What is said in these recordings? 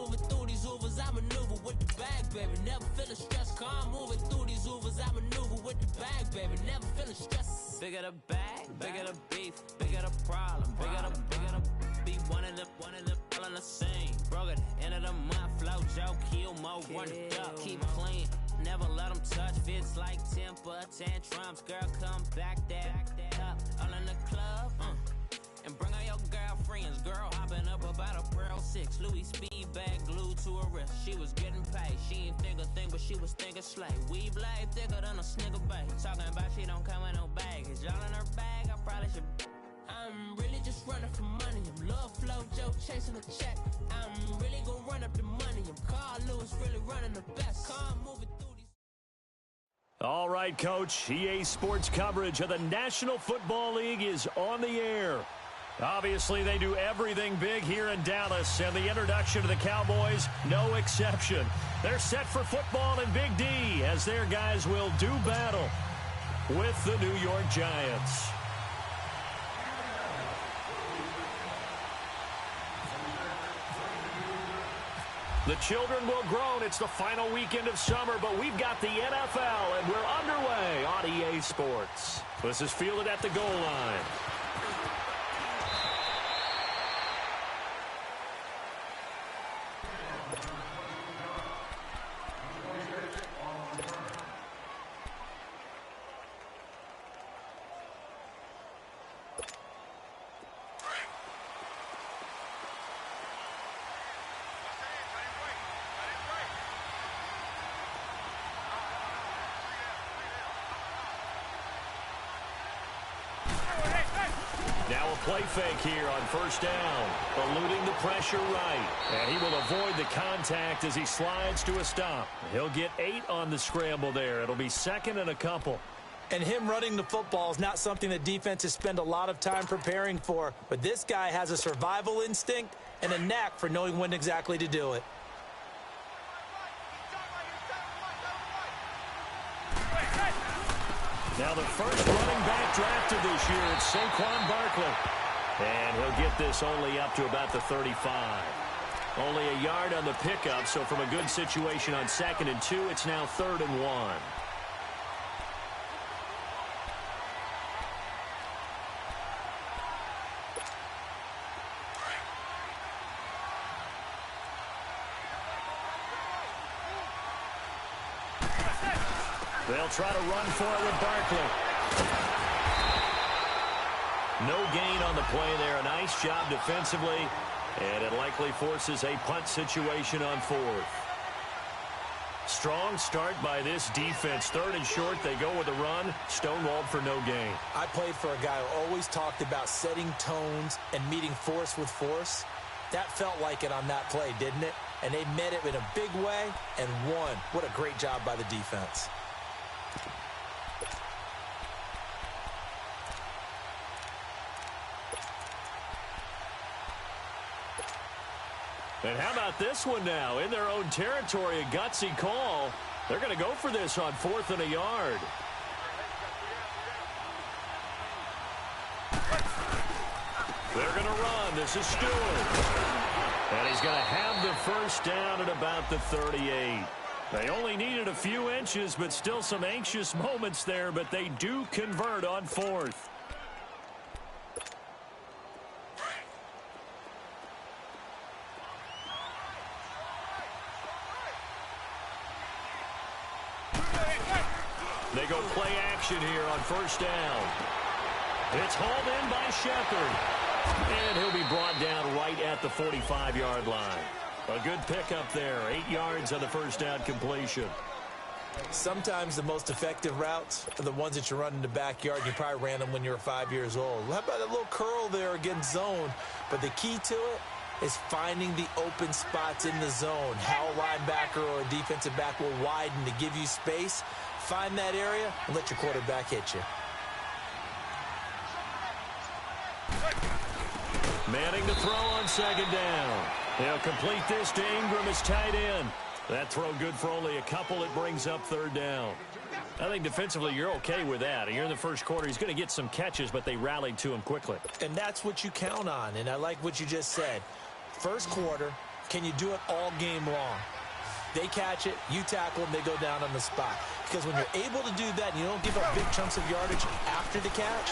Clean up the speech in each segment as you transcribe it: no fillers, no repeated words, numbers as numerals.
moving through these Ubers, I maneuver with the bag, baby. Never feeling stressed, calm moving through these Ubers, I maneuver with the bag, baby. Never feeling stressed. Bigger the bag, bigger the beef, bigger the problem, bigger the beat, one of them, all in the same. Broke at the end of the month, flow, Joe, kill, mo, run it up, keep clean. Never let them touch, fits like temper tantrums. Girl, come back that up, all in the club, and bring all your girlfriends. Girl, hopping up about a Pearl 6, Louis speed bag glued to her wrist. She was getting paid, she ain't think a thing, but she was thinking slay. Weave laid thicker than a snigger bag. Talking about she don't come with no baggage. Y'all in her bag, I probably should. I'm really just running for money. I'm love flow, Joe chasing a check. I'm really gonna run up the money. I'm Carl Lewis, really running the best. Calm moving through these. All right, Coach. EA Sports coverage of the National Football League is on the air. Obviously, they do everything big here in Dallas, and the introduction to the Cowboys, no exception. They're set for football in Big D as their guys will do battle with the New York Giants. The children will groan. It's the final weekend of summer, but we've got the NFL, and we're underway on EA Sports. This is fielded at the goal line. Now a play fake here on first down, eluding the pressure right. And he will avoid the contact as he slides to a stop. He'll get 8 on the scramble there. It'll be second and a couple. And him running the football is not something that defenses spend a lot of time preparing for. But this guy has a survival instinct and a knack for knowing when exactly to do it. Now the first running back drafted this year, it's Saquon Barkley. And he'll get this only up to about the 35. Only a yard on the pickup, so from a good situation on 2nd and 2, it's now 3rd and 1. They'll try to run for it with Barkley. No gain on the play there. A nice job defensively. And it likely forces a punt situation on 4th. Strong start by this defense. 3rd and short. They go with a run. Stonewalled for no gain. I played for a guy who always talked about setting tones and meeting force with force. That felt like it on that play, didn't it? And they met it in a big way and won. What a great job by the defense. And how about this one now? In their own territory, a gutsy call. They're going to go for this on 4th and a yard. They're going to run. This is Stewart. And he's going to have the first down at about the 38. They only needed a few inches, but still some anxious moments there, but they do convert on 4th. They go play action here on first down. It's hauled in by Shepard. And he'll be brought down right at the 45-yard line. A good pickup there. 8 yards on the first down completion. Sometimes the most effective routes are the ones that you run in the backyard. You probably ran them when you were 5 years old. How about a little curl there against zone? But the key to it is finding the open spots in the zone. How a linebacker or a defensive back will widen to give you space. Find that area and let your quarterback hit you. Manning to throw on 2nd down. He'll complete this to Ingram as tight end. That throw good for only a couple. It brings up 3rd down. I think defensively you're okay with that. Here in the first quarter, he's going to get some catches, but they rallied to him quickly. And that's what you count on, and I like what you just said. First quarter, Can you do it all game long? They catch it, you tackle them, they go down on the spot. Because when you're able to do that and you don't give up big chunks of yardage after the catch,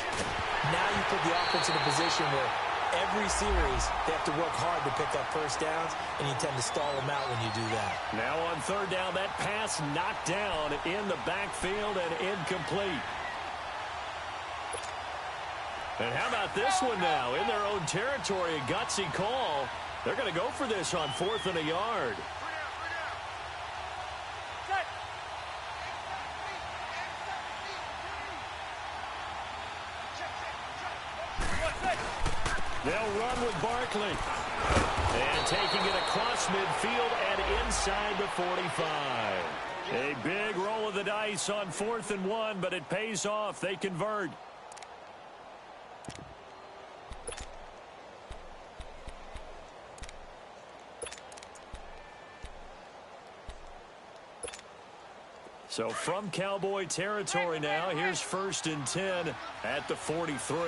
now you put the offense in a position where every series they have to work hard to pick up first downs, and you tend to stall them out when you do that. Now on third down, that pass knocked down in the backfield and incomplete. And how about this one now? In their own territory, a gutsy call. They're going to go for this on 4th and a yard. They'll run with Barkley. And taking it across midfield and inside the 45. A big roll of the dice on 4th and 1, but it pays off. They convert. So from Cowboy territory now, here's 1st and 10 at the 43.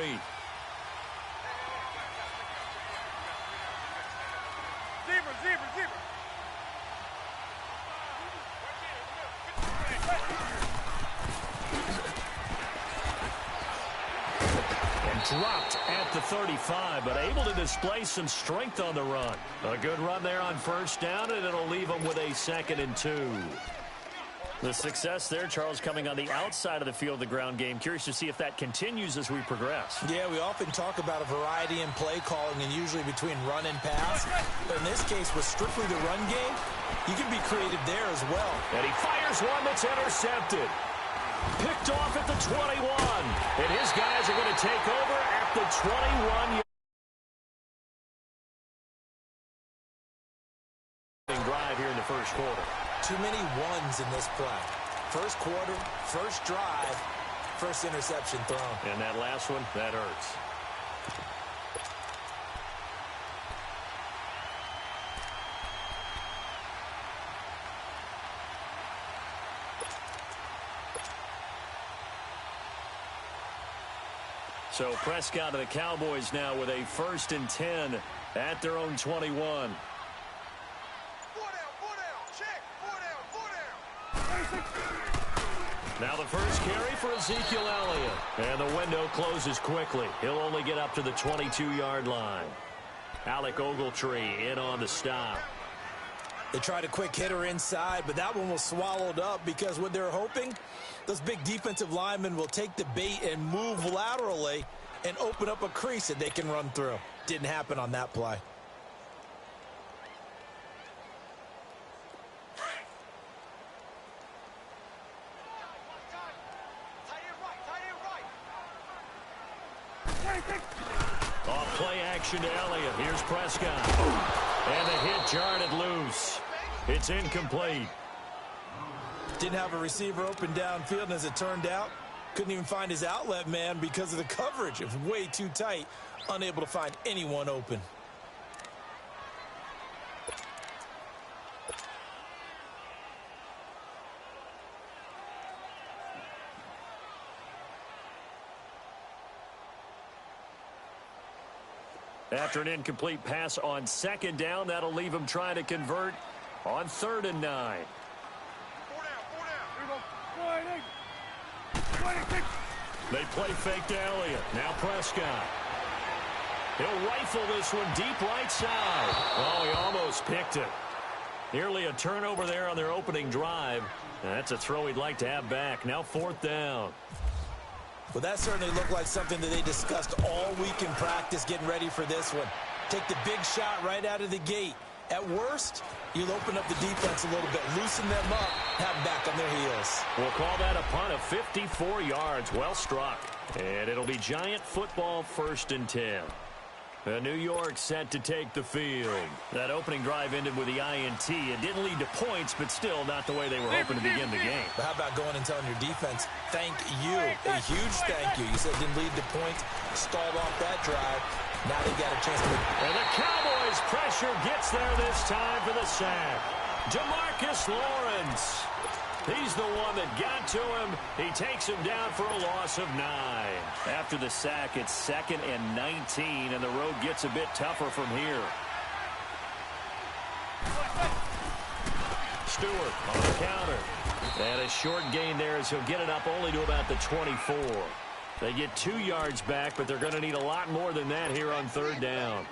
Dropped at the 35, but able to display some strength on the run. A good run there on 1st down, and it'll leave them with a 2nd and 2. The success there, Charles, coming on the outside of the field, the ground game. Curious to see if that continues as we progress. Yeah, we often talk about a variety in play calling and usually between run and pass. But in this case, with strictly the run game, you can be creative there as well. And he fires one that's intercepted. Picked off at the 21. And his guys are going to take over at the 21. Drive here in the first quarter. Too many ones in this play. First quarter, first drive, first interception thrown. And that last one, that hurts. So Prescott of the Cowboys now with a 1st and 10 at their own 21. Now the first carry for Ezekiel Elliott. And the window closes quickly. He'll only get up to the 22-yard line. Alec Ogletree in on the stop. They tried a quick hitter inside, but that one was swallowed up because what they're hoping, those big defensive linemen will take the bait and move laterally and open up a crease that they can run through. Didn't happen on that play. Off play action to Elliott. Here's Prescott. And the hit jarred loose. It's incomplete. Didn't have a receiver open downfield, and as it turned out, couldn't even find his outlet man because of the coverage. It was way too tight, unable to find anyone open. After an incomplete pass on 2nd down, that'll leave him trying to convert on 3rd and 9. They play fake to Elliott. Now Prescott. He'll rifle this one deep right side. Oh, he almost picked it. Nearly a turnover there on their opening drive. That's a throw he'd like to have back. Now 4th down. Well, that certainly looked like something that they discussed all week in practice getting ready for this one. Take the big shot right out of the gate. At worst, you'll open up the defense a little bit, loosen them up, have them back on their heels. We'll call that a punt of 54 yards. Well struck. And it'll be Giant football 1st and 10. New York set to take the field. That opening drive ended with the INT. It didn't lead to points, but still not the way they were hoping to begin the game. But how about going and telling your defense, thank you, a huge thank you. You said it didn't lead to points, stalled off that drive. Now they got a chance to win. And the Cowboys' pressure gets there this time for the sack. DeMarcus Lawrence. He's the one that got to him. He takes him down for a loss of 9. After the sack, it's 2nd and 19, and the road gets a bit tougher from here. Stewart on the counter. And a short gain there as he'll get it up only to about the 24. They get 2 yards back, but they're going to need a lot more than that here on third down.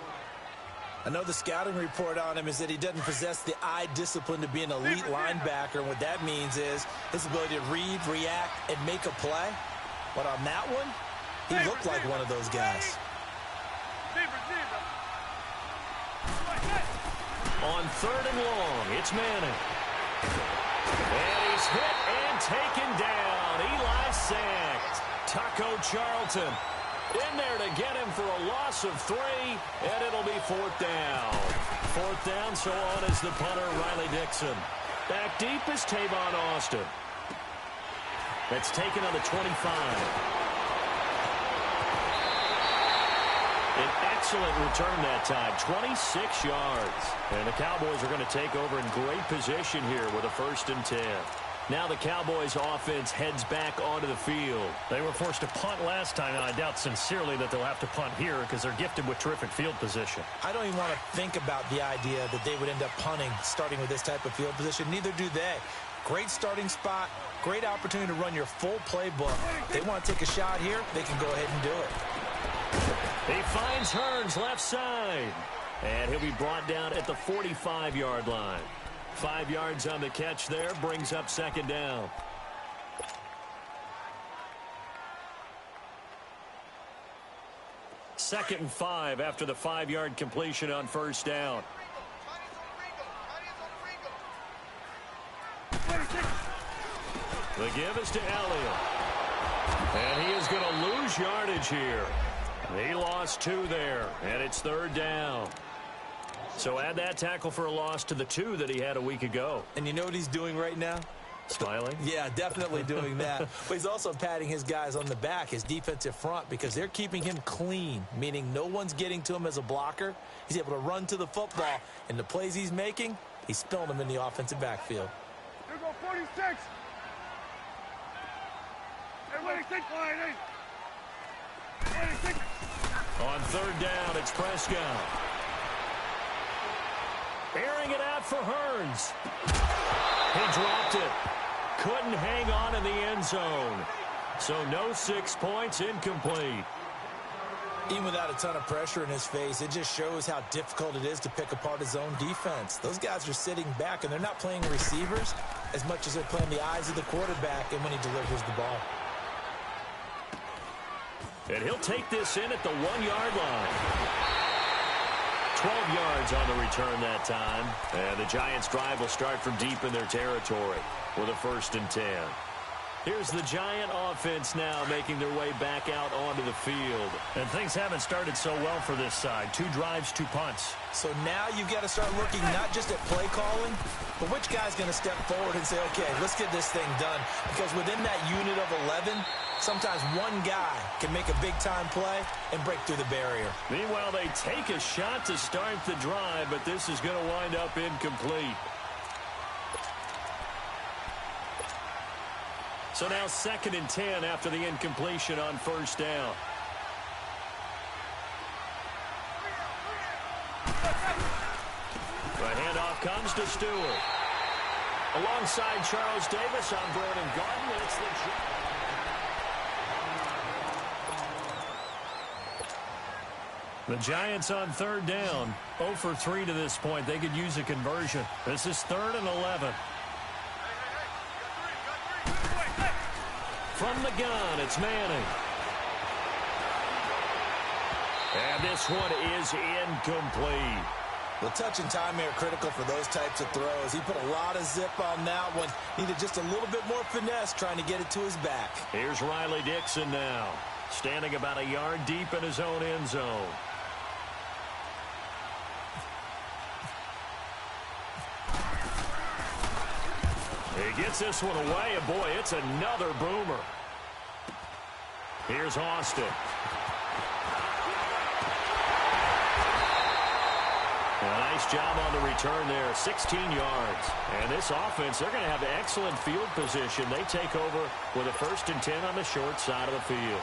I know the scouting report on him is that he doesn't possess the eye discipline to be an elite linebacker. And what that means is his ability to read, react, and make a play. But on that one, he looked like one of those guys. On third and long, it's Manning. And he's hit and taken down. Eli sacked. Taco Charlton in there to get him for a loss of 3, and it'll be fourth down. Fourth down, so on is the punter, Riley Dixon. Back deep is Tavon Austin. That's taken on the 25. An excellent return that time, 26 yards. And the Cowboys are going to take over in great position here with a 1st and 10. Now the Cowboys offense heads back onto the field. They were forced to punt last time, and I doubt sincerely that they'll have to punt here because they're gifted with terrific field position. I don't even want to think about the idea that they would end up punting starting with this type of field position. Neither do they. Great starting spot, great opportunity to run your full playbook. They want to take a shot here, they can go ahead and do it. He finds Hearns left side. And he'll be brought down at the 45-yard line. 5 yards on the catch there, brings up 2nd down. Second and 5 after the 5-yard completion on 1st down. The give is to Elliott. And he is going to lose yardage here. He lost 2 there, and it's 3rd down. So add that tackle for a loss to the 2 that he had a week ago. And you know what he's doing right now? Smiling? Yeah, definitely doing that. But he's also patting his guys on the back, his defensive front, because they're keeping him clean, meaning no one's getting to him as a blocker. He's able to run to the football, and the plays he's making, he's spilling them in the offensive backfield. Here go 46. Hey, 46 line, hey. 46. On 3rd down, it's Prescott. Airing it out for Hearns. He dropped it. Couldn't hang on in the end zone. So no 6 points, incomplete. Even without a ton of pressure in his face, it just shows how difficult it is to pick apart his own defense. Those guys are sitting back, and they're not playing receivers as much as they're playing the eyes of the quarterback and when he delivers the ball. And he'll take this in at the 1-yard line. 12 yards on the return that time. And the Giants' drive will start from deep in their territory with a 1st and 10. Here's the Giant offense now making their way back out onto the field. And things haven't started so well for this side. 2 drives, 2 punts. So now you've got to start looking not just at play calling, but which guy's going to step forward and say, okay, let's get this thing done. Because within that unit of 11, sometimes one guy can make a big-time play and break through the barrier. Meanwhile, they take a shot to start the drive, but this is going to wind up incomplete. So now 2nd and 10 after the incompletion on 1st down. The handoff comes to Stewart. Alongside Charles Davis on Brandon Garden, it's the The Giants on 3rd down, 0 for 3 to this point. They could use a conversion. This is 3rd and 11. From the gun, it's Manning. And this one is incomplete. The touch and time are critical for those types of throws. He put a lot of zip on that one. Needed just a little bit more finesse trying to get it to his back. Here's Riley Dixon now, standing about a yard deep in his own end zone. He gets this one away, and boy, it's another boomer. Here's Austin. A nice job on the return there, 16 yards. And this offense, they're going to have excellent field position. They take over with a 1st and 10 on the short side of the field.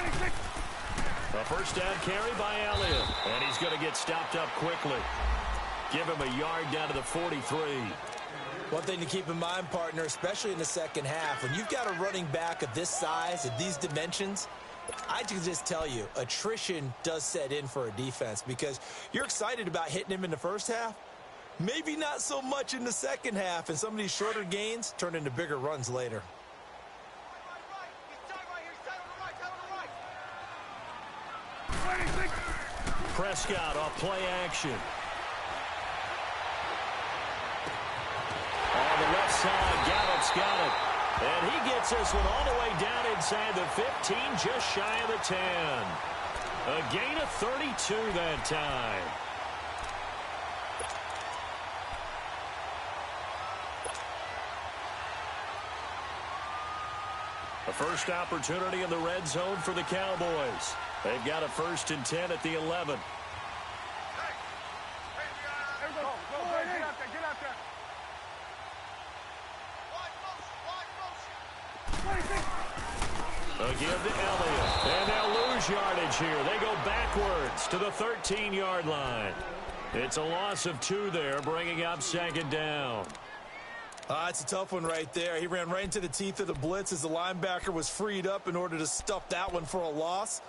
A first down carry by Elliott. And he's going to get stopped up quickly. Give him a yard down to the 43. One thing to keep in mind, partner, especially in the second half, when you've got a running back of this size, of these dimensions, I can just tell you, attrition does set in for a defense because you're excited about hitting him in the first half. Maybe not so much in the second half, and some of these shorter gains turn into bigger runs later. Prescott off play action. On the left side, Gallup's got it. And he gets this one all the way down inside the 15, just shy of the 10. A gain of 32 that time. A first opportunity in the red zone for the Cowboys. They've got a 1st and 10 at the 11. Again to Elliott. And they'll lose yardage here. They go backwards to the 13-yard line. It's a loss of 2 there, bringing up 2nd down. It's a tough one right there. He ran right into the teeth of the blitz as the linebacker was freed up in order to stuff that one for a loss.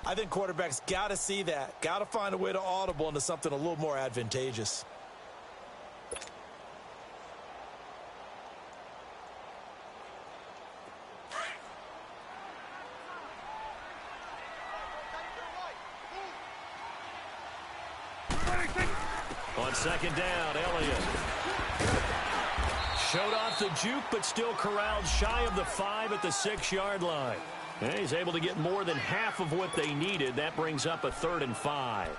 I think quarterbacks got to see that. Got to find a way to audible into something a little more advantageous. On 2nd down, Elliott. Showed off the juke, but still corralled shy of the 5 at the 6-yard line. And he's able to get more than half of what they needed. That brings up a 3rd and 5.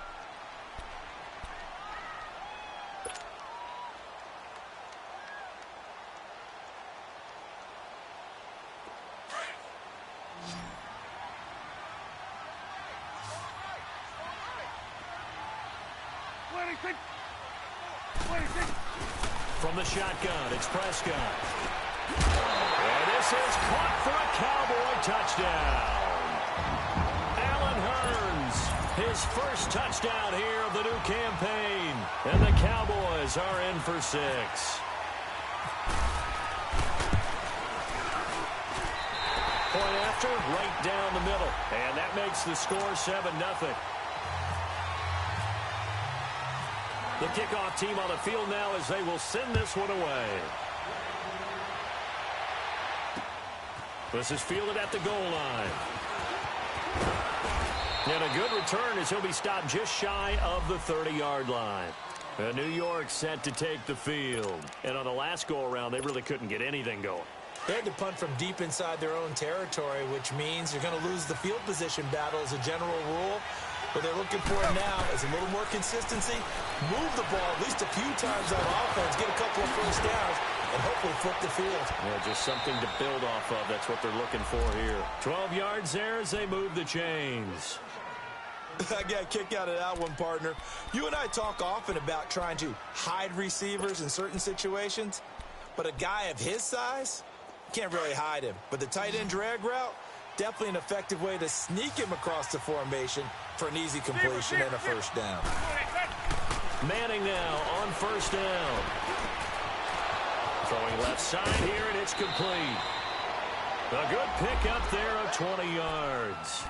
From the shotgun, it's Prescott. And this is caught for a Cowboy touchdown. Allen Hurns, his first touchdown here of the new campaign. And the Cowboys are in for 6. Point after, right down the middle. And that makes the score 7-0. The kickoff team on the field now as they will send this one away. This is fielded at the goal line. And a good return as he'll be stopped just shy of the 30-yard line. New York set to take the field. And on the last go-around, they really couldn't get anything going. They had to punt from deep inside their own territory, which means you're going to lose the field position battle as a general rule. What they're looking for now is a little more consistency, move the ball at least a few times on offense, get a couple of first downs, and hopefully flip the field. Yeah, just something to build off of. That's what they're looking for here. 12 yards there as they move the chains. I got a kick out of that one, partner. You and I talk often about trying to hide receivers in certain situations, but a guy of his size, can't really hide him. But the tight end drag route, definitely an effective way to sneak him across the formation for an easy completion and a first down. Manning now on 1st down. Throwing left side here, and it's complete. A good pick up there of 20 yards.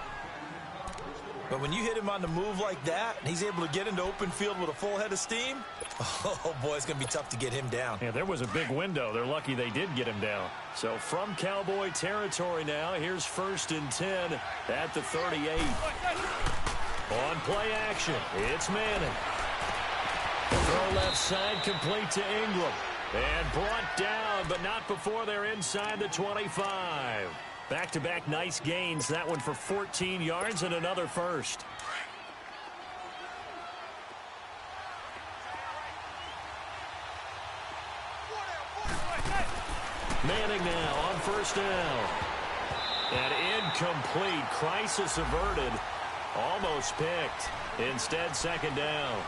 But when you hit him on the move like that, and he's able to get into open field with a full head of steam, oh, boy, it's going to be tough to get him down. Yeah, there was a big window. They're lucky they did get him down. So from Cowboy territory now, here's 1st and 10 at the 38. On play action, it's Manning. Throw left side, complete to Ingram. And brought down, but not before they're inside the 25. Back-to-back nice gains. That one for 14 yards and another first. Manning now on 1st down. And incomplete. Crisis averted. Almost picked. Instead, 2nd down.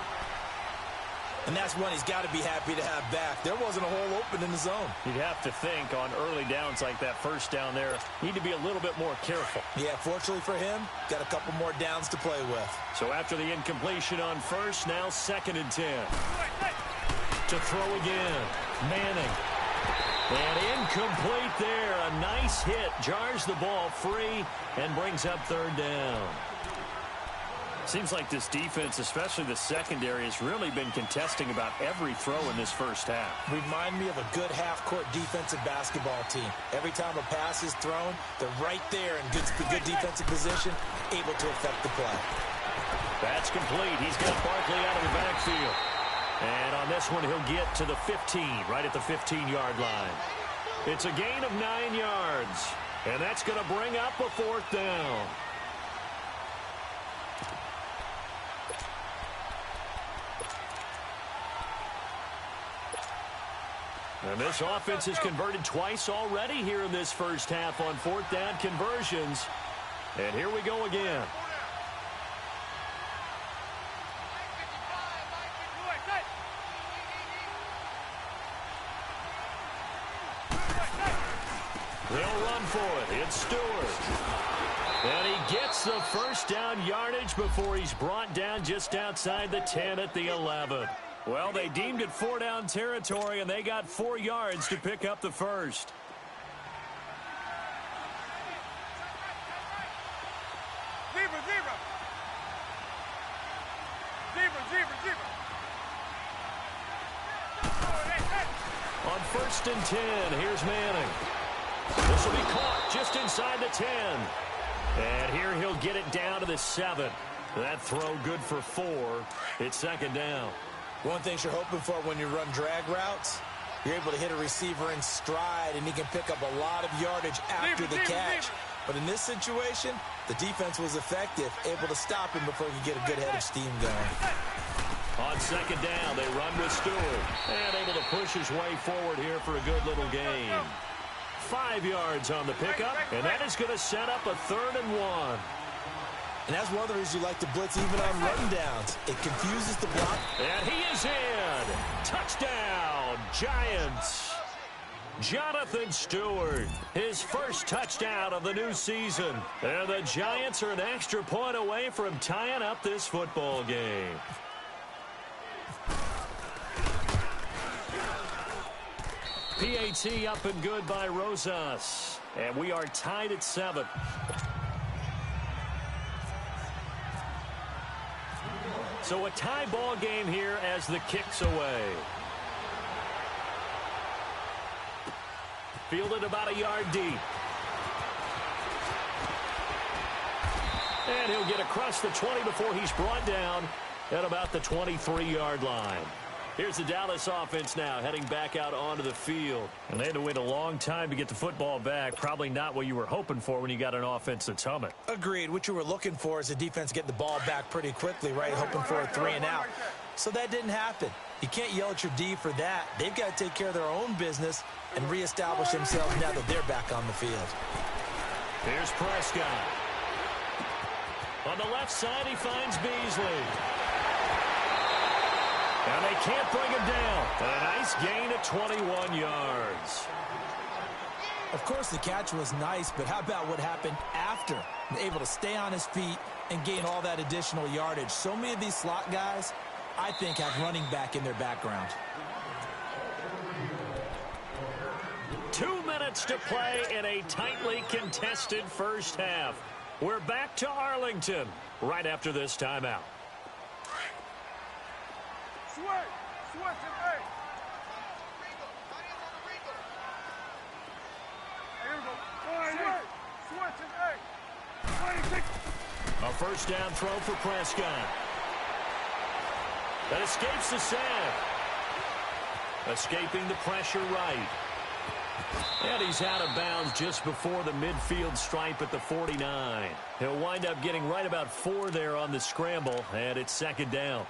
And that's one he's got to be happy to have back. There wasn't a hole open in the zone. You'd have to think on early downs like that first down there, need to be a little bit more careful. Yeah, fortunately for him, got a couple more downs to play with. So after the incompletion on first, now 2nd and 10. To throw again. Manning. And incomplete there. A nice hit. Jars the ball free and brings up 3rd down. Seems like this defense, especially the secondary, has really been contesting about every throw in this first half. Remind me of a good half-court defensive basketball team. Every time a pass is thrown, they're right there in good defensive position, able to affect the play. That's complete. He's got Barkley out of the backfield. And on this one, he'll get to the 15, right at the 15-yard line. It's a gain of 9 yards. And that's going to bring up a 4th down. And this offense has converted twice already here in this first half on 4th down conversions. And here we go again. They'll run for it. It's Stewart. And he gets the first down yardage before he's brought down just outside the 10 at the 11. Well, they deemed it 4-down territory, and they got 4 yards to pick up the first. On 1st and 10, here's Manning. This will be caught just inside the 10. And here he'll get it down to the 7. That throw good for 4. It's 2nd down. One thing you're hoping for when you run drag routes, you're able to hit a receiver in stride, and he can pick up a lot of yardage after the catch. But in this situation, the defense was effective, able to stop him before he could get a good head of steam going. On 2nd down, they run with Stewart. And able to push his way forward here for a good little gain. 5 yards on the pickup, and that is going to set up a 3rd and 1. And that's one of the reasons you like to blitz even on run downs. It confuses the block. And he is in. Touchdown, Giants. Jonathan Stewart, his first touchdown of the new season. And the Giants are an extra point away from tying up this football game. PAT up and good by Rosas. And we are tied at 7. So a tie ball game here as the kick's away. Fielded about a yard deep. And he'll get across the 20 before he's brought down at about the 23-yard line. Here's the Dallas offense now heading back out onto the field. And they had to wait a long time to get the football back. Probably not what you were hoping for when you got an offense that's humming. Agreed. What you were looking for is the defense get the ball back pretty quickly, right? Hoping for a 3 and out. So that didn't happen. You can't yell at your D for that. They've got to take care of their own business and reestablish themselves now that they're back on the field. Here's Prescott. On the left side, he finds Beasley. And they can't bring him down. A nice gain of 21 yards. Of course, the catch was nice, but how about what happened after? Able to stay on his feet and gain all that additional yardage. So many of these slot guys, I think, have running back in their background. 2 minutes to play in a tightly contested first half. We're back to Arlington right after this timeout. A first down throw for Prescott. That escapes the sack. Escaping the pressure right. And he's out of bounds just before the midfield stripe at the 49. He'll wind up getting right about 4 there on the scramble, and it's 2nd down.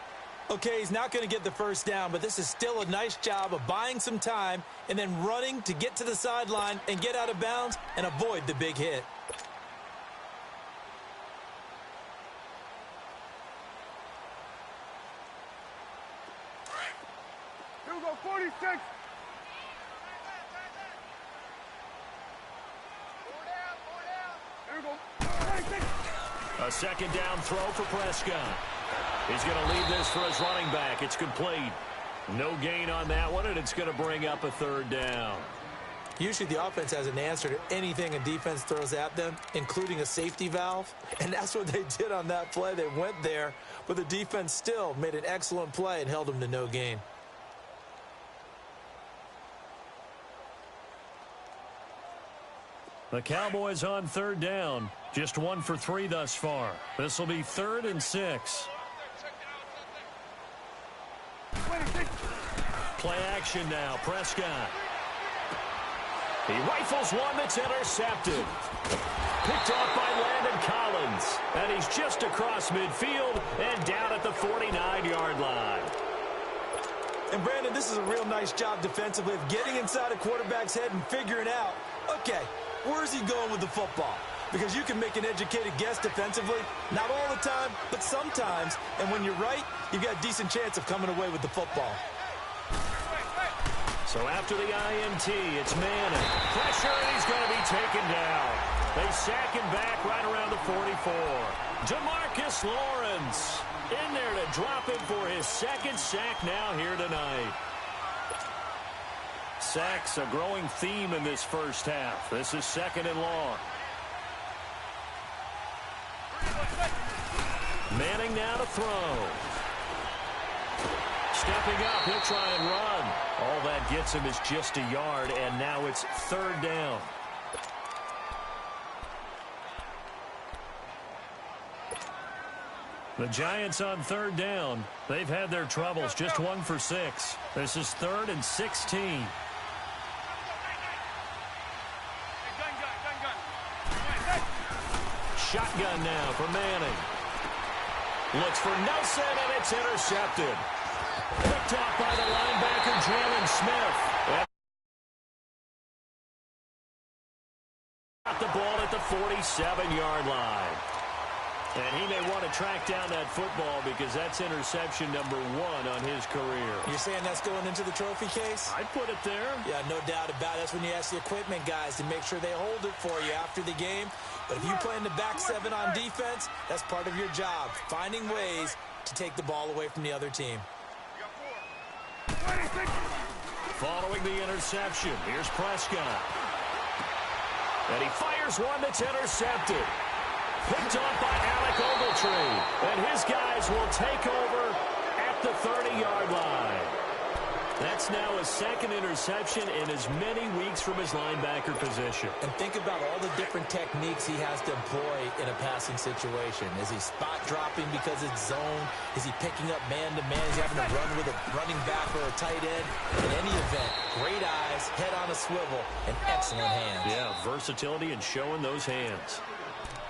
Okay, he's not going to get the first down, but this is still a nice job of buying some time and then running to get to the sideline and get out of bounds and avoid the big hit. A second down throw for Prescott. He's going to leave this for his running back. It's complete. No gain on that one, and it's going to bring up a third down. Usually the offense has an answer to anything a defense throws at them, including a safety valve. And that's what they did on that play. They went there, but the defense still made an excellent play and held them to no gain. The Cowboys on third down. Just 1 for 3 thus far. This will be 3rd and 6. Play action now. Prescott. He rifles one that's intercepted. Picked off by Landon Collins. And he's just across midfield and down at the 49-yard line. And, Brandon, this is a real nice job defensively of getting inside a quarterback's head and figuring out, okay, where's he going with the football? Because you can make an educated guess defensively. Not all the time, but sometimes. And when you're right, you've got a decent chance of coming away with the football. So after the INT, it's Manning. Pressure, and he's going to be taken down. They sack him back right around the 44. DeMarcus Lawrence in there to drop him for his 2nd sack now here tonight. Sacks a growing theme in this first half. This is 2nd and long. Manning now to throw. Stepping up, he'll try and run. All that gets him is just a yard, and now it's 3rd down. The Giants on 3rd down. They've had their troubles, just 1 for 6. This is 3rd and 16. Shotgun now for Manning. Looks for Nelson, and it's intercepted. Picked off by the linebacker, Jalen Smith. Got the ball at the 47-yard line. And he may want to track down that football because that's interception number 1 on his career. You're saying that's going into the trophy case? I'd put it there. Yeah, no doubt about it. That's when you ask the equipment guys to make sure they hold it for you after the game. But if you play in the back 7 on defense, that's part of your job, finding ways to take the ball away from the other team. Following the interception, here's Prescott. And he fires one that's intercepted. Picked off by Alec Ogletree. And his guys will take over at the 30-yard line. That's now a 2nd interception in as many weeks from his linebacker position. And think about all the different techniques he has to employ in a passing situation. Is he spot dropping because it's zone? Is he picking up man-to-man? Is he having to run with a running back or a tight end? In any event, great eyes, head on a swivel, and excellent hands. Yeah, versatility and showing those hands.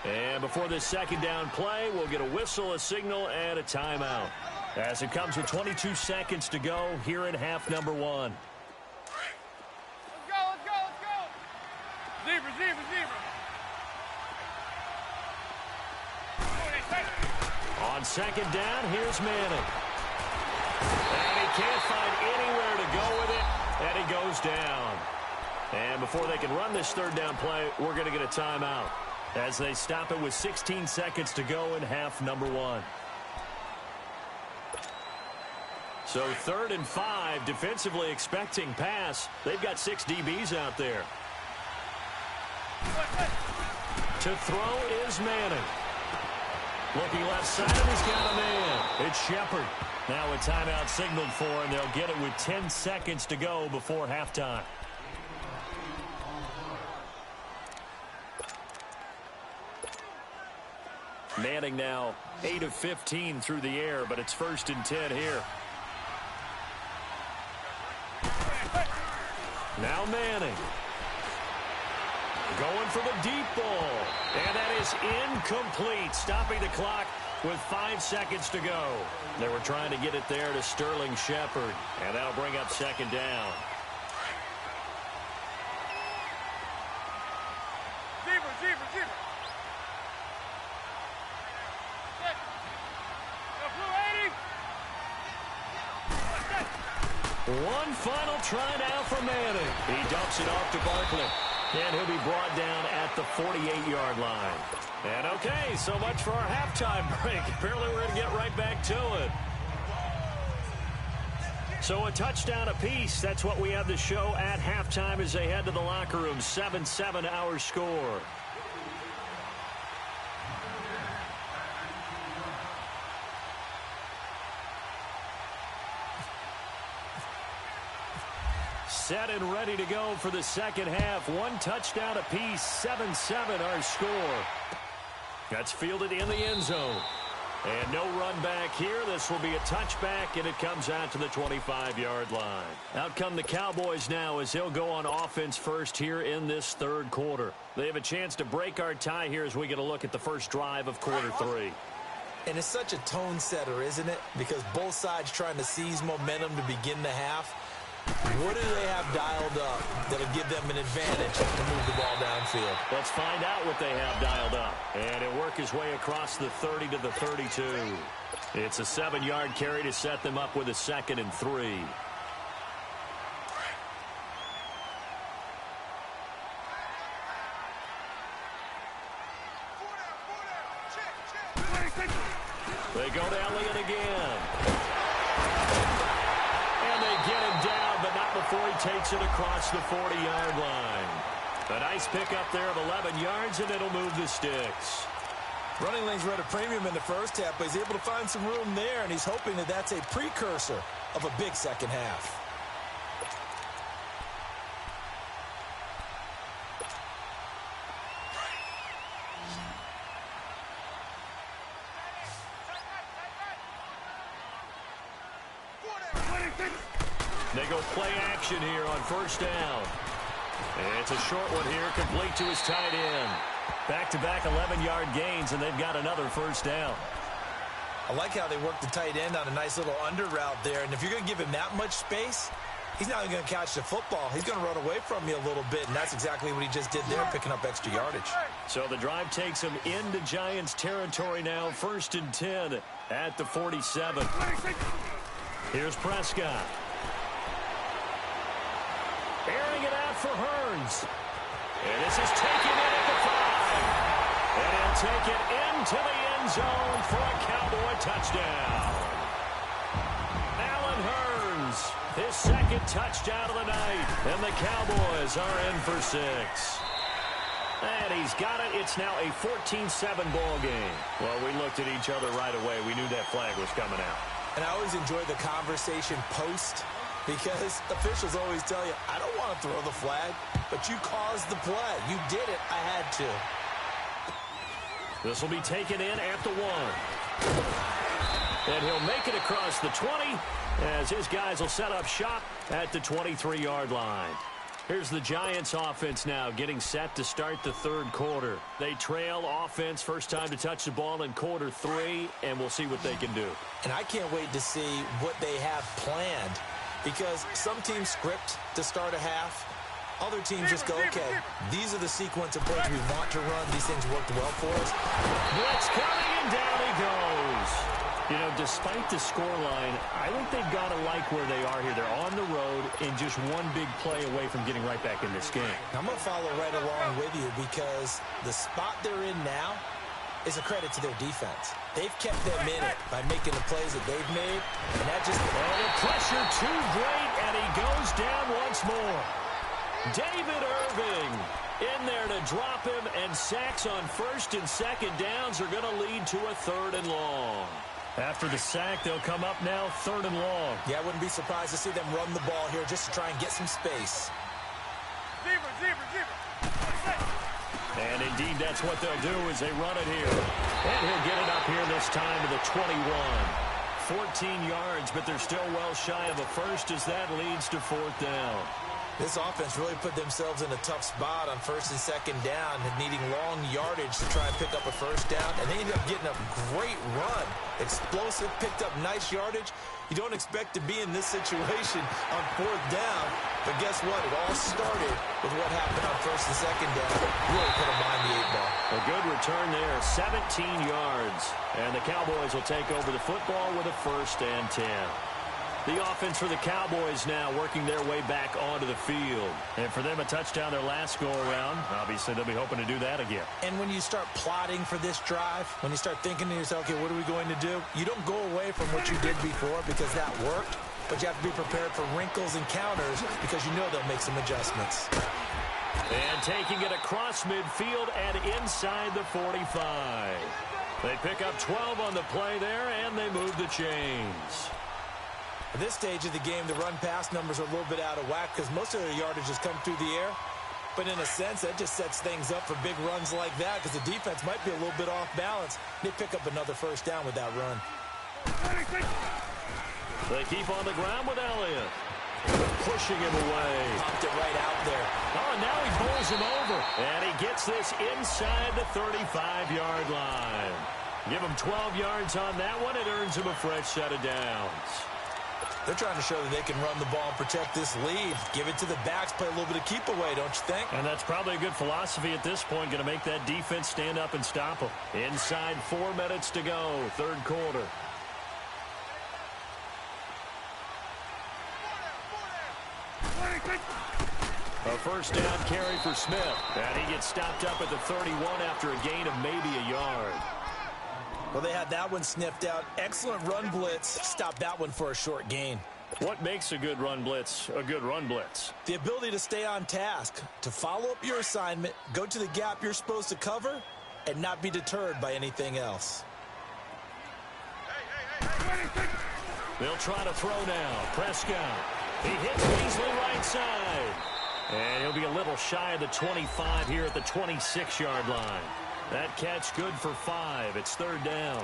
And before this 2nd down play, we'll get a whistle, a signal, and a timeout. As it comes with 22 seconds to go here in half number 1. Let's go, let's go, let's go. Zebra, zebra, zebra. On 2nd down, here's Manning. And he can't find anywhere to go with it, and he goes down. And before they can run this 3rd down play, we're going to get a timeout as they stop it with 16 seconds to go in half number 1. So 3rd and 5, defensively expecting pass. They've got 6 DBs out there. To throw is Manning. Looking left side, and he's got a man. It's Shepard. Now a timeout signaled for, and they'll get it with 10 seconds to go before halftime. Manning now 8 of 15 through the air, but it's 1st and 10 here. Now Manning. Going for the deep ball. And that is incomplete. Stopping the clock with 5 seconds to go. They were trying to get it there to Sterling Shepard. And that'll bring up 2nd down. Zebra, zebra, zebra. One final try now for Manning. He dumps it off to Barkley. And he'll be brought down at the 48-yard line. And okay, so much for our halftime break. Apparently we're going to get right back to it. So a touchdown apiece. That's what we have to show at halftime as they head to the locker room. 7-7 our score. Set and ready to go for the second half. One touchdown apiece. 7-7 our score. That's fielded in the end zone. And no run back here. This will be a touchback, and it comes out to the 25-yard line. Out come the Cowboys now as they'll go on offense first here in this third quarter. They have a chance to break our tie here as we get a look at the first drive of quarter three. And it's such a tone setter, isn't it? Because both sides trying to seize momentum to begin the half. What do they have dialed up that'll give them an advantage to move the ball downfield? Let's find out what they have dialed up. And he'll work his way across the 30 to the 32. It's a 7-yard carry to set them up with a 2nd and 3. They go to Elliott again. And they get him down, but not before he takes it across the 40-yard line. A nice pickup there of 11 yards, and it'll move the sticks. Running lanes were at a premium in the first half, but he's able to find some room there, and he's hoping that that's a precursor of a big second half. They go play action here on first down. And it's a short one here, complete to his tight end. Back-to-back 11-yard gains, and they've got another first down. I like how they work the tight end on a nice little under route there. And if you're going to give him that much space, he's not going to catch the football. He's going to run away from you a little bit, and that's exactly what he just did there, picking up extra yardage. So the drive takes him into Giants territory now, 1st and 10 at the 47. Here's Prescott. Airing it out for Hearns. And this is taken in at the 5. And he'll take it into the end zone for a Cowboy touchdown. Allen Hearns, his 2nd touchdown of the night. And the Cowboys are in for 6. And he's got it. It's now a 14-7 ball game. Well, we looked at each other right away. We knew that flag was coming out. And I always enjoy the conversation post, because officials always tell you, I don't want to throw the flag, but you caused the play. You did it. I had to. This will be taken in at the 1. And he'll make it across the 20 as his guys will set up shop at the 23-yard line. Here's the Giants offense now getting set to start the third quarter. They trail offense, first time to touch the ball in quarter 3, and we'll see what they can do. And I can't wait to see what they have planned, because some teams script to start a half. Other teams just go, okay, these are the sequence of plays we want to run. These things worked well for us. Blitz coming, and down he goes. You know, despite the scoreline, I think they've got to like where they are here. They're on the road and just one big play away from getting right back in this game. I'm going to follow right along with you, because the spot they're in now is a credit to their defense. They've kept them in it by making the plays that they've made, and that just... And the pressure too great, and he goes down once more. David Irving in there to drop him, and sacks on 1st and 2nd downs are going to lead to a 3rd and long. After the sack, they'll come up now 3rd and long. Yeah, I wouldn't be surprised to see them run the ball here just to try and get some space. And indeed, that's what they'll do as they run it here. And he'll get it up here this time to the 21. 14 yards, but they're still well shy of a first as that leads to 4th down. This offense really put themselves in a tough spot on 1st and 2nd down, and needing long yardage to try and pick up a first down. And they ended up getting a great run. Explosive, picked up nice yardage. You don't expect to be in this situation on 4th down, but guess what? It all started with what happened on 1st and 2nd down. Really put them behind the 8 ball. A good return there, 17 yards. And the Cowboys will take over the football with a 1st and 10. The offense for the Cowboys now working their way back onto the field. And for them, a touchdown their last go-around. Obviously, they'll be hoping to do that again. And when you start plotting for this drive, when you start thinking to yourself, okay, what are we going to do? You don't go away from what you did before because that worked, but you have to be prepared for wrinkles and counters because you know they'll make some adjustments. And taking it across midfield and inside the 45. They pick up 12 on the play there, and they move the chains. At this stage of the game, the run-pass numbers are a little bit out of whack because most of their yardage has come through the air. But in a sense, that just sets things up for big runs like that because the defense might be a little bit off balance. They pick up another first down with that run. They keep on the ground with Elliott. Pushing him away. Popped it right out there. Oh, and now he bowls him over. And he gets this inside the 35-yard line. Give him 12 yards on that one. It earns him a fresh set of downs. They're trying to show that they can run the ball and protect this lead. Give it to the backs, play a little bit of keep away, don't you think? And that's probably a good philosophy at this point. Going to make that defense stand up and stop them. Inside 4 minutes to go, third quarter. A first down carry for Smith. And he gets stopped up at the 31 after a gain of maybe a yard. Well, they had that one sniffed out. Excellent run blitz. Stopped that one for a short gain. What makes a good run blitz a good run blitz? The ability to stay on task, to follow up your assignment, go to the gap you're supposed to cover, and not be deterred by anything else. They'll try to throw now. Prescott. He hits Beasley right side. And he'll be a little shy of the 25 here at the 26-yard line. That catch good for 5. It's third down.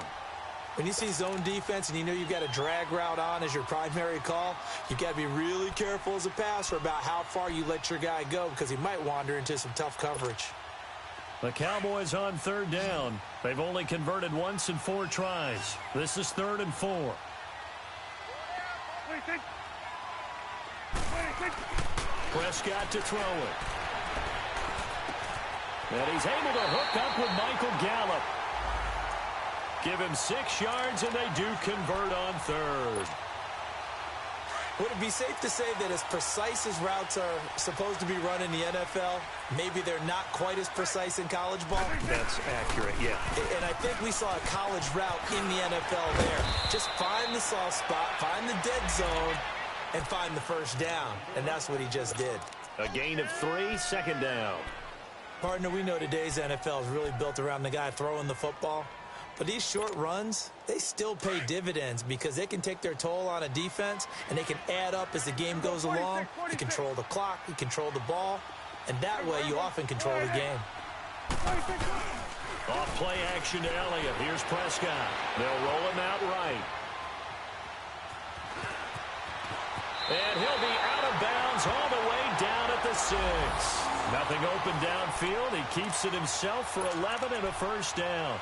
When you see zone defense and you know you've got a drag route on as your primary call, you've got to be really careful as a passer about how far you let your guy go because he might wander into some tough coverage. The Cowboys on third down. They've only converted once in 4 tries. This is 3rd and 4. Prescott to throw it. And he's able to hook up with Michael Gallup. Give him 6 yards, and they do convert on 3rd. Would it be safe to say that as precise as routes are supposed to be run in the NFL, maybe they're not quite as precise in college ball? That's accurate, yeah. And I think we saw a college route in the NFL there. Just find the soft spot, find the dead zone, and find the first down. And that's what he just did. A gain of 3, second down. Partner, we know today's NFL is really built around the guy throwing the football. But these short runs, they still pay dividends because they can take their toll on a defense and they can add up as the game goes along. You control the clock, you control the ball, and that way you often control the game. Off play action to Elliott. Here's Prescott. They'll roll him out right. And he'll be out of bounds all the way down at the 6. Nothing open downfield. He keeps it himself for 11 and a first down.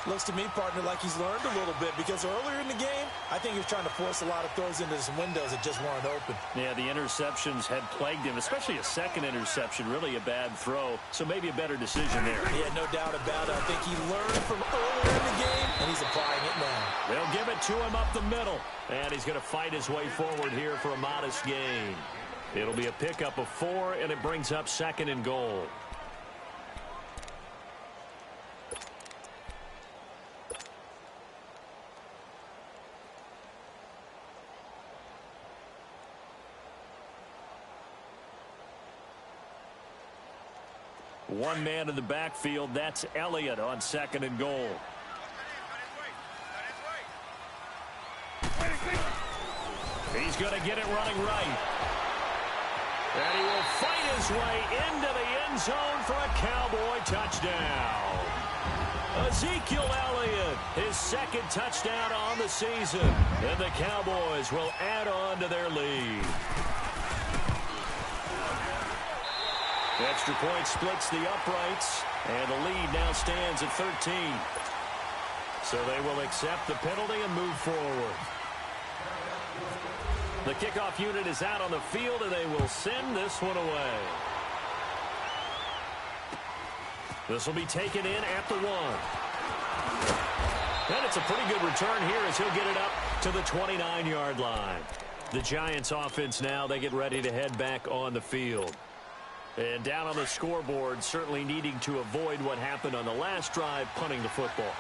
Looks to me, partner, like he's learned a little bit because earlier in the game, I think he was trying to force a lot of throws into some windows that just weren't open. Yeah, the interceptions had plagued him, especially a second interception, really a bad throw. So maybe a better decision there. Yeah, no doubt about it. I think he learned from earlier in the game, and he's applying it now. They'll give it to him up the middle. And he's going to fight his way forward here for a modest gain. It'll be a pickup of 4, and it brings up 2nd and goal. One man in the backfield. That's Elliott on 2nd and goal. He's going to get it running right. And he will fight his way into the end zone for a Cowboy touchdown. Ezekiel Elliott, his 2nd touchdown on the season. And the Cowboys will add on to their lead. The extra point splits the uprights, and the lead now stands at 13. So they will accept the penalty and move forward. The kickoff unit is out on the field, and they will send this one away. This will be taken in at the 1. And it's a pretty good return here as he'll get it up to the 29-yard line. The Giants offense now, they get ready to head back on the field. And down on the scoreboard, certainly needing to avoid what happened on the last drive, punting the football.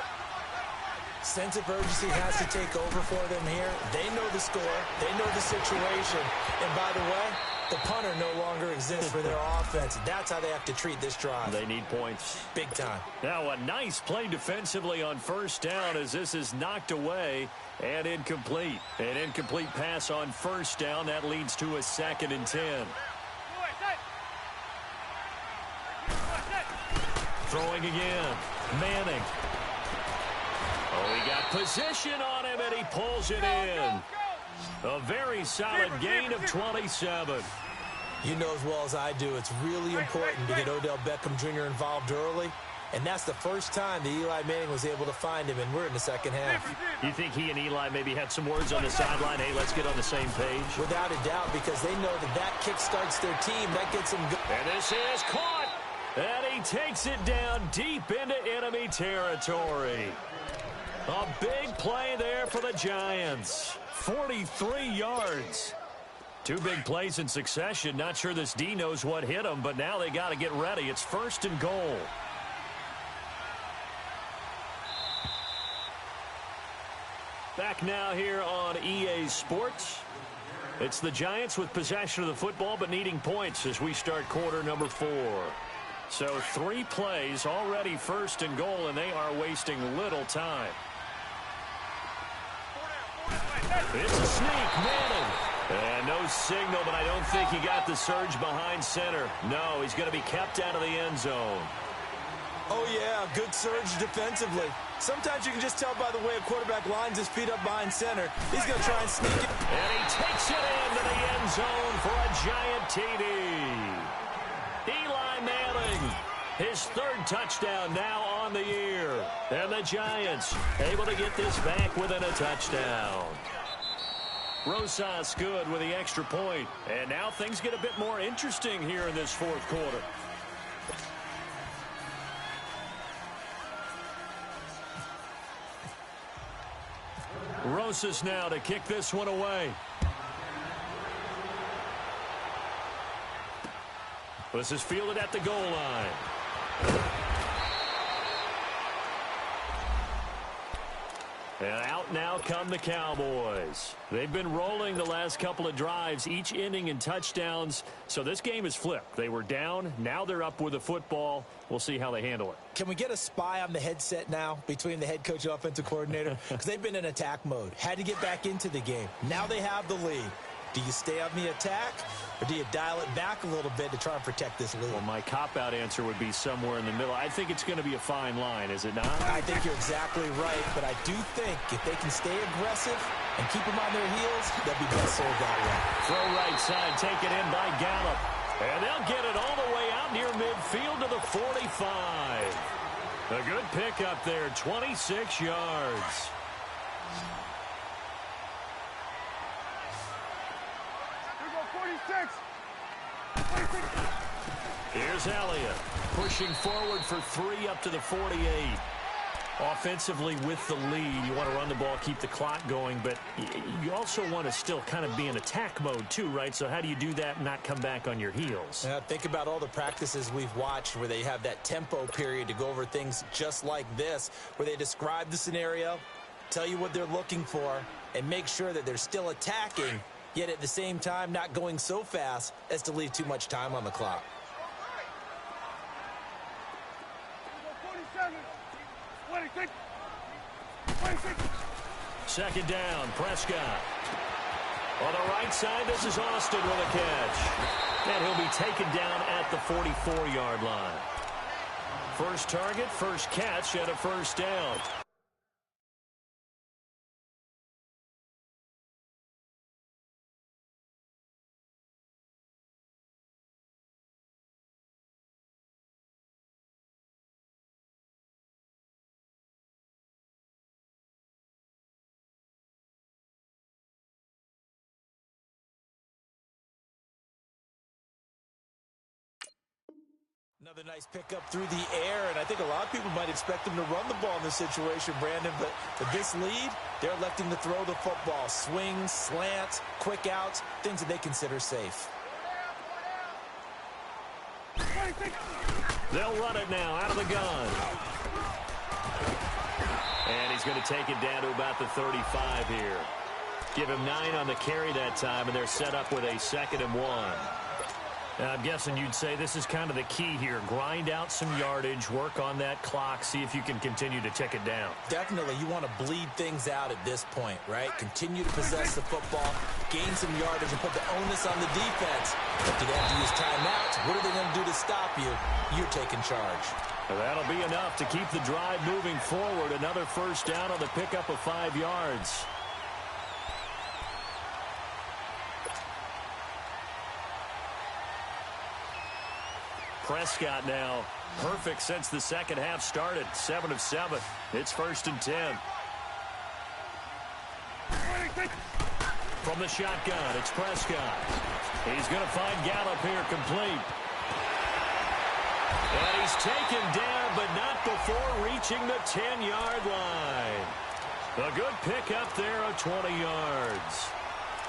Sense of urgency has to take over for them here. They know the score. They know the situation. And by the way, the punter no longer exists for their offense. That's how they have to treat this drive. They need points. Big time. Now a nice play defensively on first down as this is knocked away and incomplete. An incomplete pass on first down. That leads to a 2nd and 10. Throwing again. Manning. Oh, he got position on him, and he pulls it in. A very solid gain of 27. You know as well as I do, it's really important to get Odell Beckham Jr. involved early. And that's the first time that Eli Manning was able to find him, and we're in the second half. You think he and Eli maybe had some words on the sideline? Hey, let's get on the same page. Without a doubt, because they know that that kick starts their team. That gets them good. And this is caught. And he takes it down deep into enemy territory. A big play there for the Giants. 43 yards. 2 big plays in succession. Not sure this D knows what hit him, but now they got to get ready. It's 1st and goal. Back now here on EA Sports. It's the Giants with possession of the football but needing points as we start quarter number 4. So 3 plays, already 1st and goal, and they are wasting little time. It's a sneak, Manning. And no signal, but I don't think he got the surge behind center. No, he's going to be kept out of the end zone. Oh, yeah, good surge defensively. Sometimes you can just tell by the way a quarterback lines his feet up behind center. He's going to try and sneak it. And he takes it into the end zone for a Giant TD. Eli Manning, his 3rd touchdown now on the year. And the Giants able to get this back within a touchdown. Rosas good with the extra point. And now things get a bit more interesting here in this 4th quarter. Rosas now to kick this one away. This is fielded at the goal line. And out now come the Cowboys. They've been rolling the last couple of drives, each ending in touchdowns. So this game is flipped. They were down. Now they're up with the football. We'll see how they handle it. Can we get a spy on the headset now between the head coach and offensive coordinator? Because they've been in attack mode. Had to get back into the game. Now they have the lead. Do you stay on the attack, or do you dial it back a little bit to try and protect this lead? Well, my cop-out answer would be somewhere in the middle. I think it's going to be a fine line, is it not? I think you're exactly right, but I do think if they can stay aggressive and keep them on their heels, they'll be best served that way. Throw right side, taken in by Gallup. And they'll get it all the way out near midfield to the 45. A good pickup there, 26 yards. Here's Elliott pushing forward for 3 up to the 48. Offensively with the lead, you want to run the ball, keep the clock going, but you also want to still kind of be in attack mode too, right? So how do you do that and not come back on your heels? Think about all the practices we've watched where they have that tempo period to go over things just like this, where they describe the scenario, tell you what they're looking for, and make sure that they're still attacking, yet at the same time not going so fast as to leave too much time on the clock. 26. 26. 2nd down, Prescott. On the right side, this is Austin with a catch. And he'll be taken down at the 44-yard line. First target, first catch, and a 1st down. Another nice pickup through the air, and I think a lot of people might expect them to run the ball in this situation, Brandon, but with this lead, they're electing to throw the football. Swings, slants, quick outs, things that they consider safe. They'll run it now out of the gun. And he's going to take it down to about the 35 here. Give him 9 on the carry that time, and they're set up with a 2nd and 1. I'm guessing you'd say this is kind of the key here. Grind out some yardage, work on that clock, see if you can continue to tick it down. Definitely, you want to bleed things out at this point, right? Continue to possess the football, gain some yardage, and put the onus on the defense. But do they have to use timeouts? What are they going to do to stop you? You're taking charge. Well, that'll be enough to keep the drive moving forward. Another first down on the pickup of 5 yards. Prescott now perfect since the second half started. 7 of 7. It's 1st and 10. From the shotgun, it's Prescott. He's going to find Gallup here complete. And he's taken down, but not before reaching the 10-yard line. A good pickup there of 20 yards.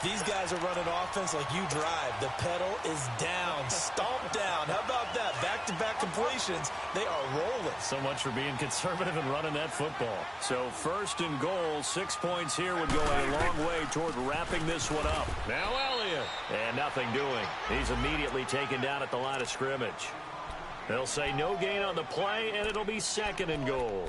These guys are running offense like you drive. The pedal is down, stomped down. How about that? Back-to-back completions. They are rolling. So much for being conservative and running that football. So 1st and goal, 6 points here would go a long way toward wrapping this one up. Now Elliott. And nothing doing. He's immediately taken down at the line of scrimmage. They'll say no gain on the play, and it'll be 2nd and goal.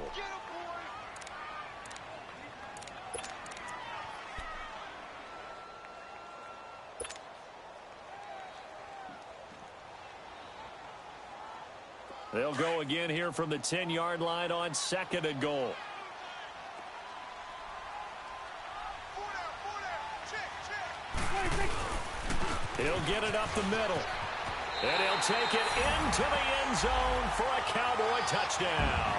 They'll go again here from the 10-yard line on 2nd and goal. He'll get it up the middle. And he'll take it into the end zone for a Cowboy touchdown.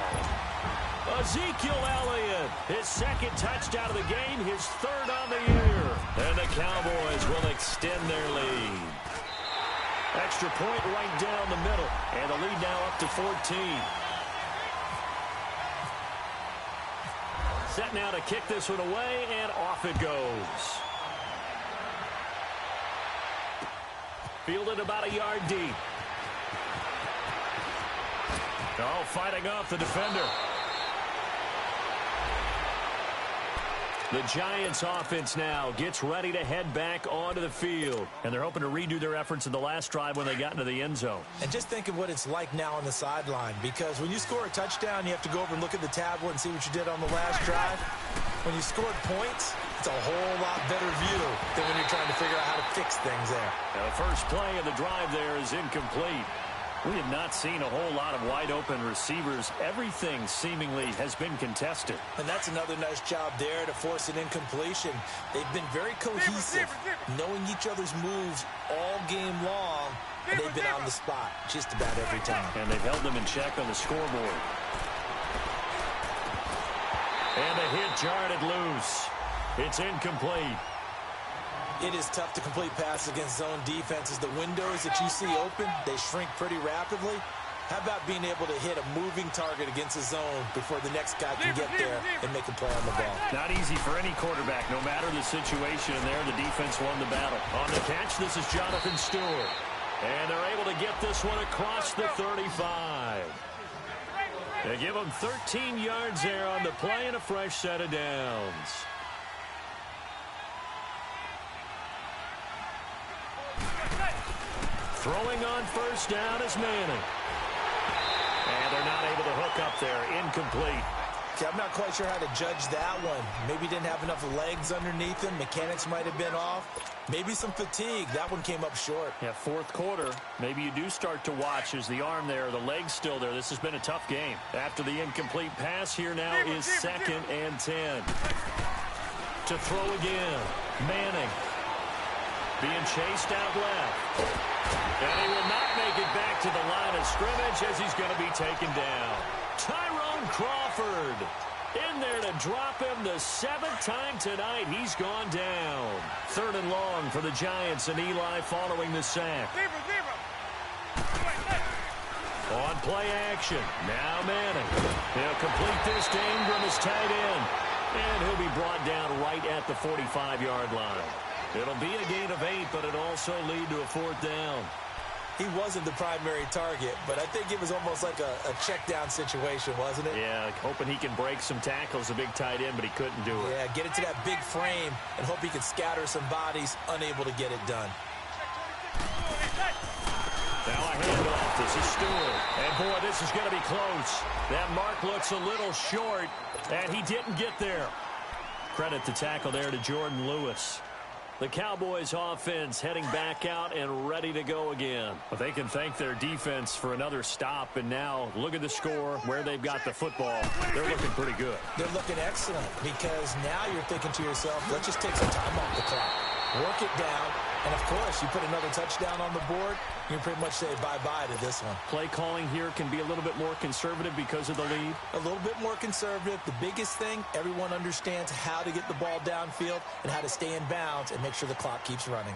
Ezekiel Elliott, his 2nd touchdown of the game, his 3rd on the year. And the Cowboys will extend their lead. Extra point right down the middle. And the lead now up to 14. Set now to kick this one away, and off it goes. Fielded about a yard deep. Oh, fighting off the defender. The Giants offense now gets ready to head back onto the field. And they're hoping to redo their efforts in the last drive when they got into the end zone. And just think of what it's like now on the sideline. Because when you score a touchdown, you have to go over and look at the tablet and see what you did on the last drive. When you scored points, it's a whole lot better view than when you're trying to figure out how to fix things there. Now, the first play of the drive there is incomplete. We have not seen a whole lot of wide-open receivers. Everything seemingly has been contested. And that's another nice job there to force an incompletion. They've been very cohesive, knowing each other's moves all game long, and they've been on the spot just about every time. And they've held them in check on the scoreboard. And the hit jarred it loose. It's incomplete. It is tough to complete passes against zone defenses. The windows that you see open, they shrink pretty rapidly. How about being able to hit a moving target against a zone before the next guy can get there and make a play on the ball? Not easy for any quarterback, no matter the situation. And there, the defense won the battle. On the catch, this is Jonathan Stewart. And they're able to get this one across the 35. They give him 13 yards there on the play and a fresh set of downs. Throwing on first down is Manning. And they're not able to hook up there. Incomplete. Okay, I'm not quite sure how to judge that one. Maybe didn't have enough legs underneath him. Mechanics might have been off. Maybe some fatigue. That one came up short. Yeah, 4th quarter. Maybe you do start to watch as the arm there, the leg's still there. This has been a tough game. After the incomplete pass, here now is 2nd and 10. To throw again. Manning. Being chased out left. And he will not make it back to the line of scrimmage as he's going to be taken down. Tyrone Crawford in there to drop him the 7th time tonight. He's gone down. 3rd and long for the Giants and Eli following the sack. On play action. Now Manning. He'll complete this to Ingram as tight end. And he'll be brought down right at the 45-yard line. It'll be a gain of 8, but it'll also lead to a 4th down. He wasn't the primary target, but I think it was almost like a check down situation, wasn't it? Yeah, hoping he can break some tackles, a big tight end, but he couldn't do it. Yeah, get it to that big frame and hope he can scatter some bodies, unable to get it done. Now a handoff. This is Stewart. And, boy, this is going to be close. That mark looks a little short, and he didn't get there. Credit the tackle there to Jordan Lewis. The Cowboys offense heading back out and ready to go again. But they can thank their defense for another stop. And now look at the score, where they've got the football. They're looking pretty good. They're looking excellent because now you're thinking to yourself, let's just take some time off the clock. Work it down. And, of course, you put another touchdown on the board, you can pretty much say bye-bye to this one. Play calling here can be a little bit more conservative because of the lead. A little bit more conservative. The biggest thing, everyone understands how to get the ball downfield and how to stay in bounds and make sure the clock keeps running.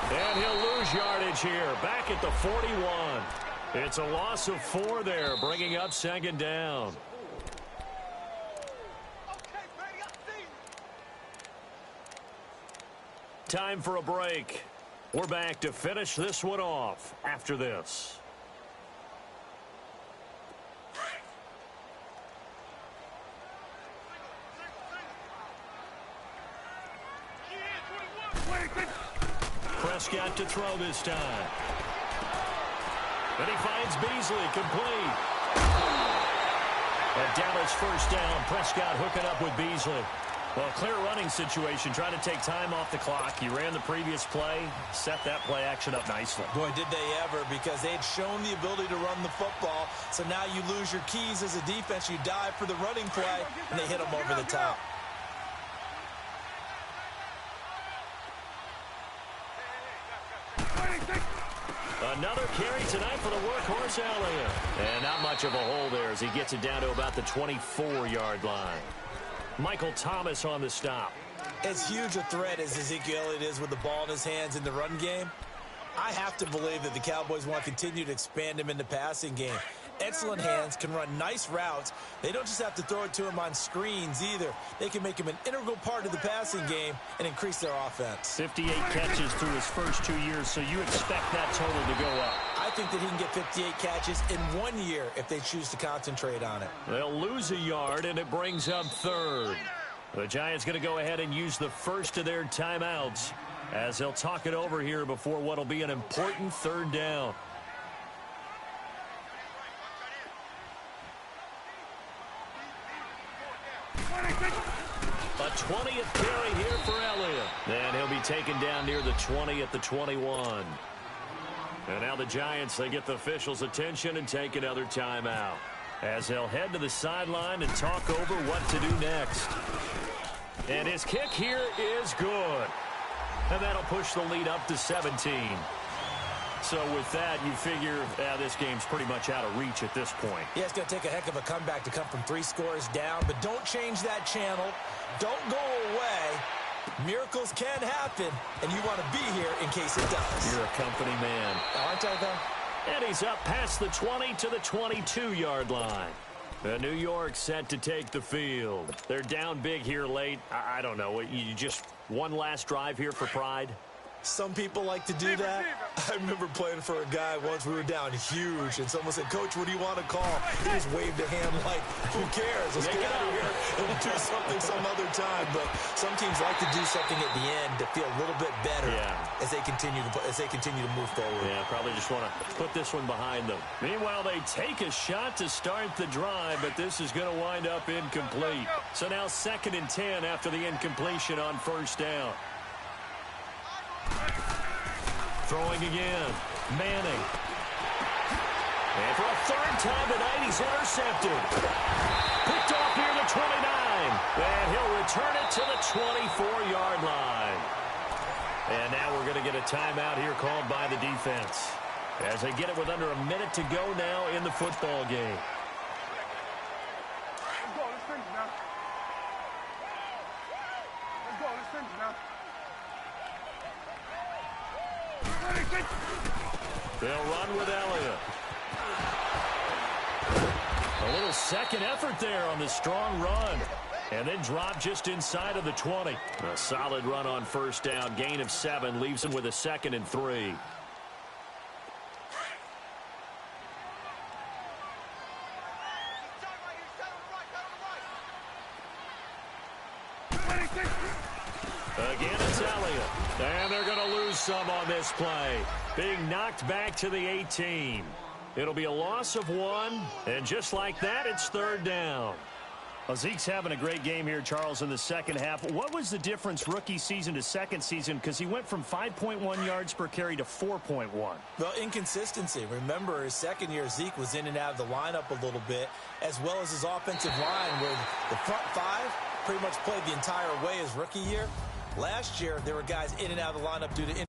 And he'll lose yardage here, back at the 41. It's a loss of 4 there, bringing up 2nd down. Time for a break. We're back to finish this one off after this. Prescott to throw this time. And he finds Beasley complete. A Dallas 1st down. Prescott hooking up with Beasley. Well, clear running situation, trying to take time off the clock. He ran the previous play, set that play action up nicely. Boy, did they ever, because they had shown the ability to run the football. So now you lose your keys as a defense. You dive for the running play, and they hit them over the top. Another carry tonight for the workhorse Elliott. And not much of a hole there as he gets it down to about the 24-yard line. Michael Thomas on the stop. As huge a threat as Ezekiel Elliott is with the ball in his hands in the run game, I have to believe that the Cowboys want to continue to expand him in the passing game. Excellent hands, can run nice routes. They don't just have to throw it to him on screens either. They can make him an integral part of the passing game and increase their offense. 58 catches through his first 2 years, so you expect that total to go up. I think that he can get 58 catches in 1 year if they choose to concentrate on it. They'll lose a yard, and it brings up 3rd. The Giants going to go ahead and use the first of their timeouts as they'll talk it over here before what will be an important 3rd down. A 20th carry here for Elliott. And he'll be taken down near the 20 at the 21. And now the Giants, they get the officials' attention and take another timeout as they'll head to the sideline and talk over what to do next. And his kick here is good. And that'll push the lead up to 17. So with that, you figure this game's pretty much out of reach at this point. Yeah, it's going to take a heck of a comeback to come from 3 scores down. But don't change that channel. Don't go away. Miracles can happen, and you want to be here in case it does. You're a company man. Aren't I, though? And he's up past the 20 to the 22-yard line. New York set to take the field. They're down big here late. I don't know. You just one last drive here for pride? Some people like to do that. I remember playing for a guy once. We were down huge, and someone said, "Coach, what do you want to call?" He just waved a hand like, "Who cares? Let's get out of here and we'll do something some other time." But some teams like to do something at the end to feel a little bit better as they continue to move forward. Yeah, probably just want to put this one behind them. Meanwhile, they take a shot to start the drive, but this is going to wind up incomplete. So now 2nd and 10 after the incompletion on 1st down. Throwing again. Manning. And for a 3rd time tonight, he's intercepted. Picked off near the 29. And he'll return it to the 24-yard line. And now we're going to get a timeout here called by the defense as they get it with under a minute to go now in the football game. Let's go. Let's finish now. Let's go. Let's finish now. 26. They'll run with Elliott. A little second effort there on the strong run. And then drop just inside of the 20. A solid run on first down. Gain of 7 leaves him with a 2nd and 3. Again, it's Elliott. And they're going to lose some on this play. Being knocked back to the 18. It'll be a loss of 1. And just like that, it's 3rd down. Well, Zeke's having a great game here, Charles, in the second half. What was the difference rookie season to second season? Because he went from 5.1 yards per carry to 4.1. Well, inconsistency. Remember, his second year, Zeke was in and out of the lineup a little bit, as well as his offensive line, where the front 5 pretty much played the entire way his rookie year. Last year, there were guys in and out of the lineup due to